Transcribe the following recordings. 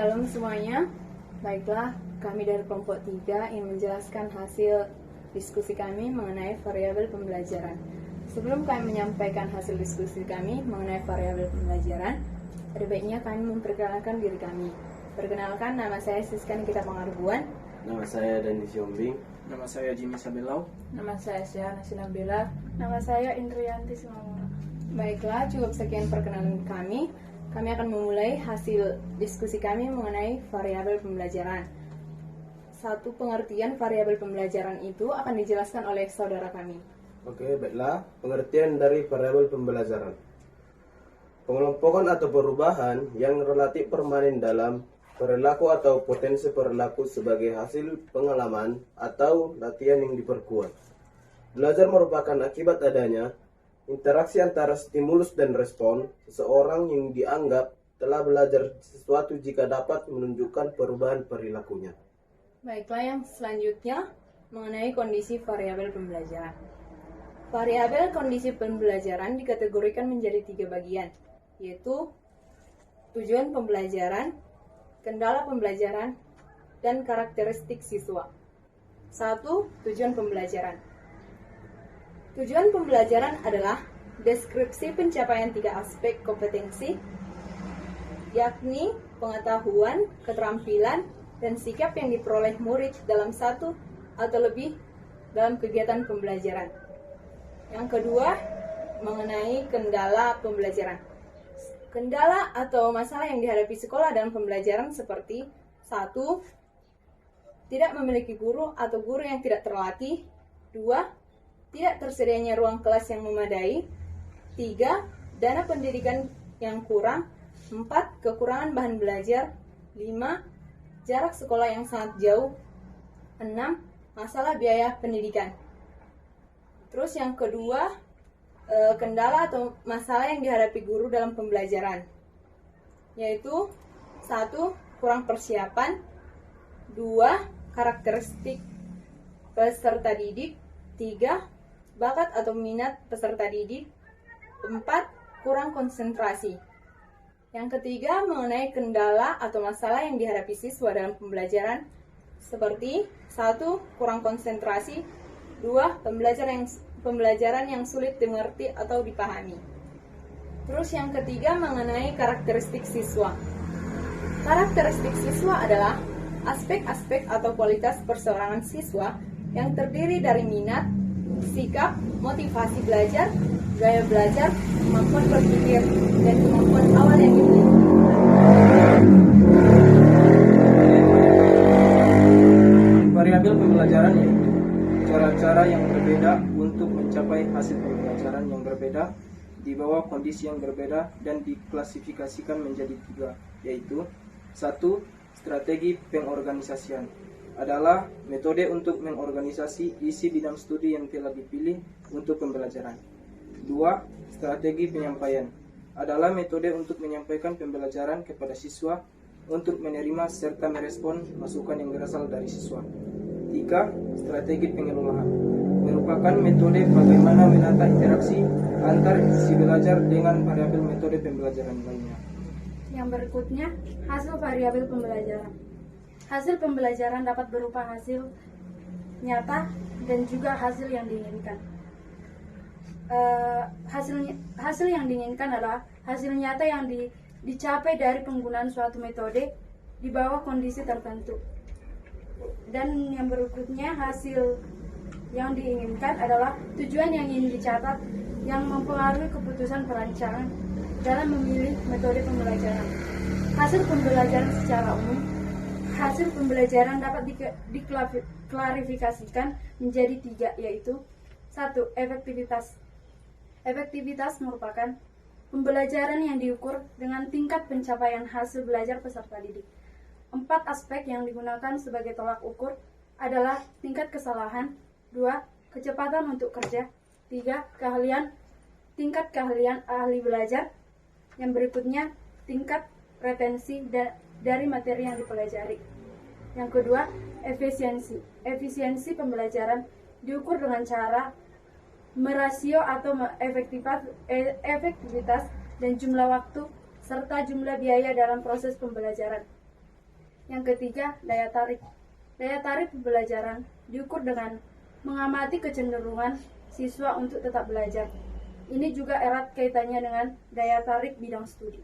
Shalom semuanya. Baiklah, kami dari kelompok 3 ingin menjelaskan hasil diskusi kami mengenai variabel pembelajaran. Sebelum kami menyampaikan hasil diskusi kami mengenai variabel pembelajaran, ada baiknya kami memperkenalkan diri kami. Perkenalkan, nama saya Siska Nikita Pangarbuan. Nama saya Dandi Siombing. Nama saya Jimmy Sabelau. Nama saya Syahana Sinabela. Nama saya Indrianti Simamora. Baiklah, cukup sekian perkenalan kami. Kami akan memulai hasil diskusi kami mengenai variabel pembelajaran. Satu pengertian variabel pembelajaran itu akan dijelaskan oleh saudara kami. Oke, baiklah. Pengertian dari variabel pembelajaran. Pengelompokan atau perubahan yang relatif permanen dalam perilaku atau potensi perilaku sebagai hasil pengalaman atau latihan yang diperkuat. Belajar merupakan akibat adanya interaksi antara stimulus dan respon seseorang yang dianggap telah belajar sesuatu jika dapat menunjukkan perubahan perilakunya. Baiklah, yang selanjutnya mengenai kondisi variabel pembelajaran. Variabel kondisi pembelajaran dikategorikan menjadi 3 bagian, yaitu tujuan pembelajaran, kendala pembelajaran, dan karakteristik siswa. 1. Tujuan pembelajaran. Tujuan pembelajaran adalah deskripsi pencapaian 3 aspek kompetensi, yakni pengetahuan, keterampilan, dan sikap yang diperoleh murid dalam satu atau lebih dalam kegiatan pembelajaran. Yang kedua, mengenai kendala pembelajaran. Kendala atau masalah yang dihadapi sekolah dalam pembelajaran seperti 1. Tidak memiliki guru atau guru yang tidak terlatih. 2. Tidak tersedianya ruang kelas yang memadai. 3. Dana pendidikan yang kurang. 4. Kekurangan bahan belajar. 5. Jarak sekolah yang sangat jauh. 6. Masalah biaya pendidikan. Terus yang kedua, kendala atau masalah yang dihadapi guru dalam pembelajaran, yaitu 1. Kurang persiapan. 2. Karakteristik peserta didik. 3. Bakat atau minat peserta didik. 4. Kurang konsentrasi. Yang ketiga, mengenai kendala atau masalah yang dihadapi siswa dalam pembelajaran seperti 1. Kurang konsentrasi. 2. Pembelajaran yang sulit dimengerti atau dipahami. Terus yang ketiga, mengenai karakteristik siswa. Karakteristik siswa adalah aspek-aspek atau kualitas perseorangan siswa yang terdiri dari minat, sikap, motivasi belajar, gaya belajar, kemampuan berpikir, dan kemampuan awal yang dimiliki. Variabel pembelajaran yaitu cara-cara yang berbeda untuk mencapai hasil pembelajaran yang berbeda di bawah kondisi yang berbeda dan diklasifikasikan menjadi 3, yaitu 1. Strategi pengorganisasian adalah metode untuk mengorganisasi isi bidang studi yang telah dipilih untuk pembelajaran. 2. Strategi penyampaian adalah metode untuk menyampaikan pembelajaran kepada siswa untuk menerima serta merespon masukan yang berasal dari siswa. 3. Strategi pengelolaan merupakan metode bagaimana menata interaksi antar si belajar dengan variabel metode pembelajaran lainnya. Yang berikutnya, hasil variabel pembelajaran. Hasil pembelajaran dapat berupa hasil nyata dan juga hasil yang diinginkan. Hasil yang diinginkan adalah hasil nyata yang dicapai dari penggunaan suatu metode di bawah kondisi tertentu. Dan yang berikutnya, hasil yang diinginkan adalah tujuan yang ingin dicatat yang mempengaruhi keputusan perancangan dalam memilih metode pembelajaran. Hasil pembelajaran secara umum. Hasil pembelajaran dapat diklarifikasikan menjadi 3, yaitu 1. Efektivitas. Efektivitas merupakan pembelajaran yang diukur dengan tingkat pencapaian hasil belajar peserta didik. 4 aspek yang digunakan sebagai tolak ukur adalah tingkat kesalahan. 2. Kecepatan untuk kerja. 3. Tingkat keahlian ahli belajar. Yang berikutnya, tingkat retensi dari materi yang dipelajari. Yang kedua, efisiensi. Efisiensi pembelajaran diukur dengan cara merasio atau efektivitas dan jumlah waktu serta jumlah biaya dalam proses pembelajaran. Yang ketiga, daya tarik. Daya tarik pembelajaran diukur dengan mengamati kecenderungan siswa untuk tetap belajar. Ini juga erat kaitannya dengan daya tarik bidang studi.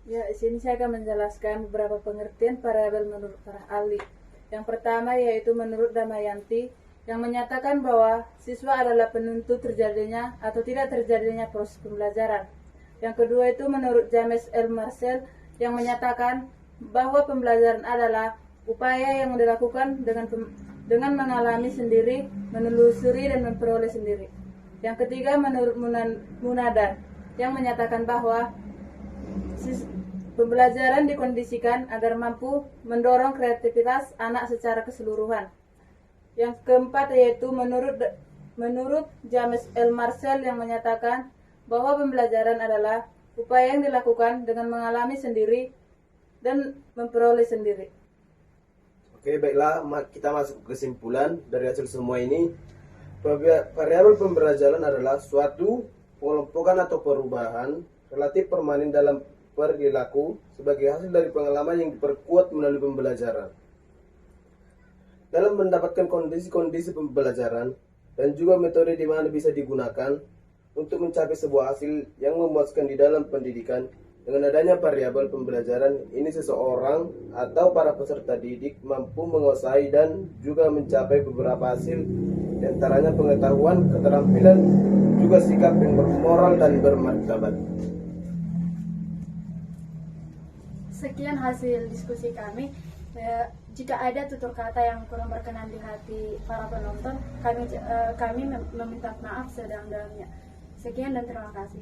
Ya, di sini saya akan menjelaskan beberapa pengertian variabel menurut para ahli. Yang pertama yaitu menurut Damayanti, yang menyatakan bahwa siswa adalah penentu terjadinya atau tidak terjadinya proses pembelajaran. Yang kedua itu menurut James L. Marcel, yang menyatakan bahwa pembelajaran adalah upaya yang dilakukan dengan mengalami sendiri, menelusuri dan memperoleh sendiri. Yang ketiga menurut Munada, yang menyatakan bahwa pembelajaran dikondisikan agar mampu mendorong kreativitas anak secara keseluruhan. Yang keempat yaitu menurut James L. Marcel, yang menyatakan bahwa pembelajaran adalah upaya yang dilakukan dengan mengalami sendiri dan memperoleh sendiri. Oke, baiklah, kita masuk ke kesimpulan dari hasil semua ini. Variabel pembelajaran adalah suatu pengelompokan atau perubahan relatif permanen dalam perilaku sebagai hasil dari pengalaman yang diperkuat melalui pembelajaran. Dalam mendapatkan kondisi-kondisi pembelajaran dan juga metode di mana bisa digunakan untuk mencapai sebuah hasil yang memuaskan di dalam pendidikan. Dengan adanya variabel pembelajaran ini, seseorang atau para peserta didik mampu menguasai dan juga mencapai beberapa hasil, di antaranya pengetahuan, keterampilan, juga sikap yang bermoral dan bermartabat. Sekian hasil diskusi kami. Jika ada tutur kata yang kurang berkenan di hati para penonton, kami meminta maaf sedalam-dalamnya. Sekian dan terima kasih.